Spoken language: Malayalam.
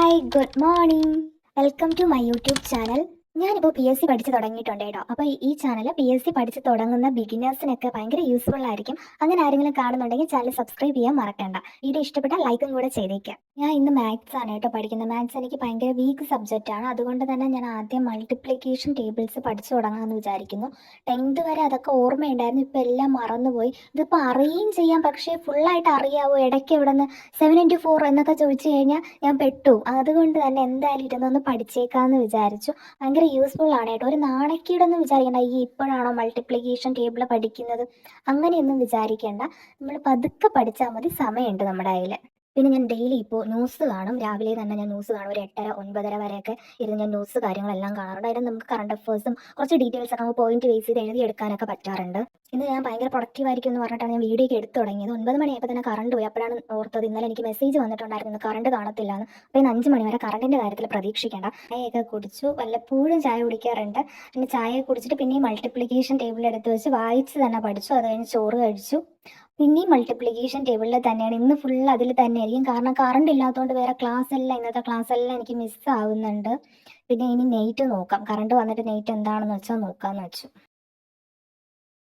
Hi, good morning. Welcome to my YouTube channel. ഞാനിപ്പോൾ PSC പഠിച്ച് തുടങ്ങിയിട്ടുണ്ട് കേട്ടോ. അപ്പോൾ ഈ ചാനൽ PSC പഠിച്ച് തുടങ്ങുന്ന ബിഗിനേഴ്സിനൊക്കെ ഭയങ്കര യൂസ്ഫുൾ ആയിരിക്കും. അങ്ങനെ ആരെങ്കിലും കാണുന്നുണ്ടെങ്കിൽ ചാനൽ സബ്സ്ക്രൈബ് ചെയ്യാൻ മറക്കണ്ട. വീഡിയോ ഇഷ്ടപ്പെട്ടാൽ ലൈക്കും കൂടെ ചെയ്തേക്കാം. ഞാൻ ഇന്ന് മാത്സ് ആണ് കേട്ടോ പഠിക്കുന്നത്. മാത്സ് എനിക്ക് ഭയങ്കര വീക്ക് സബ്ജക്റ്റാണ്. അതുകൊണ്ട് തന്നെ ഞാൻ ആദ്യം മൾട്ടിപ്ലിക്കേഷൻ ടേബിൾസ് പഠിച്ചു തുടങ്ങാമെന്ന് വിചാരിക്കുന്നു. 10th വരെ അതൊക്കെ ഓർമ്മയുണ്ടായിരുന്നു. ഇപ്പോൾ എല്ലാം മറന്നുപോയി. ഇതിപ്പോൾ അറിയുകയും ചെയ്യാം, പക്ഷേ ഫുള്ളായിട്ട് അറിയാവോ? ഇടയ്ക്ക് ഇവിടെ നിന്ന് 7 into 4 എന്നൊക്കെ ചോദിച്ചു കഴിഞ്ഞാൽ ഞാൻ പെട്ടു. അതുകൊണ്ട് തന്നെ എന്തായാലും ഇരുന്നൊന്ന് പഠിച്ചേക്കാമെന്ന് വിചാരിച്ചു. ഭയങ്കര യൂസ്ഫുൾ ആണ് കേട്ടോ. ഒരു നാണക്കേടൊന്നും വിചാരിക്കേണ്ട, ഈ ഇപ്പോഴാണോ മൾട്ടിപ്ലിക്കേഷൻ ടേബിൾ പഠിക്കുന്നത്, അങ്ങനെയൊന്നും വിചാരിക്കേണ്ട. നമ്മൾ പതുക്കെ പഠിച്ചാൽ മതി, സമയമുണ്ട് നമ്മുടെ കയ്യിൽ. പിന്നെ ഞാൻ ഡെയിലി ഇപ്പോൾ ന്യൂസ് കാണും. രാവിലെ തന്നെ ഞാൻ ന്യൂസ് കാണും. ഒരു 8:30 9:30 വരെയൊക്കെ ഇരുന്ന് ഞാൻ ന്യൂസ് കാര്യങ്ങളെല്ലാം കാണാറുണ്ട്. അതിന് നമുക്ക് കറണ്ട് അഫേഴ്സും കുറച്ച് ഡീറ്റെയിൽസ് ഒക്കെ നമുക്ക് പോയിന്റ് ബേസ് ചെയ്ത് എഴുതിയെടുക്കാനൊക്കെ പറ്റാറുണ്ട്. ഇന്ന് ഞാൻ ഭയങ്കര പ്രൊഡക്റ്റീവ് ആയിരിക്കും എന്ന് പറഞ്ഞിട്ടാണ് ഞാൻ വീഡിയോ ഒക്കെ എടുത്ത് തുടങ്ങിയത്. 9 മണിയായപ്പോൾ തന്നെ കറണ്ട് പോയി. അപ്പോഴാണ് ഓർത്തത് ഇന്നലെ എനിക്ക് മെസ്സേജ് വന്നിട്ടുണ്ടായിരുന്നു കറണ്ട് കാണത്തില്ല എന്ന്. അപ്പോൾ ഇന്ന് 5 മണി വരെ കറണ്ടിൻ്റെ കാര്യത്തിൽ പ്രതീക്ഷിക്കേണ്ട. ചായയൊക്കെ കുടിച്ചു. വല്ലപ്പോഴും ചായ കുടിക്കാറുണ്ട്. പിന്നെ ചായ കുടിച്ചിട്ട് പിന്നെയും മൾട്ടിപ്ലിക്കേഷൻ ടേബിൾ എടുത്ത് വെച്ച് വായിച്ച് തന്നെ പഠിച്ചു. അത് കഴിഞ്ഞ് ചോറ് കഴിച്ചു. പിന്നെയും മൾട്ടിപ്ലിക്കേഷൻ ടേബിളിൽ തന്നെയാണ്. ഇന്ന് ഫുൾ അതിൽ തന്നെ ആയിരിക്കും. കാരണം കറണ്ട് ഇല്ലാത്തതുകൊണ്ട് വേറെ ഇന്നത്തെ ക്ലാസ് എല്ലാം എനിക്ക് മിസ്സാവുന്നുണ്ട്. പിന്നെ ഇനി നെയ്റ്റ് നോക്കാം. കറണ്ട് വന്നിട്ട് നെയ്റ്റ് എന്താണെന്ന് വെച്ചാൽ നോക്കാമെന്ന് വെച്ചു.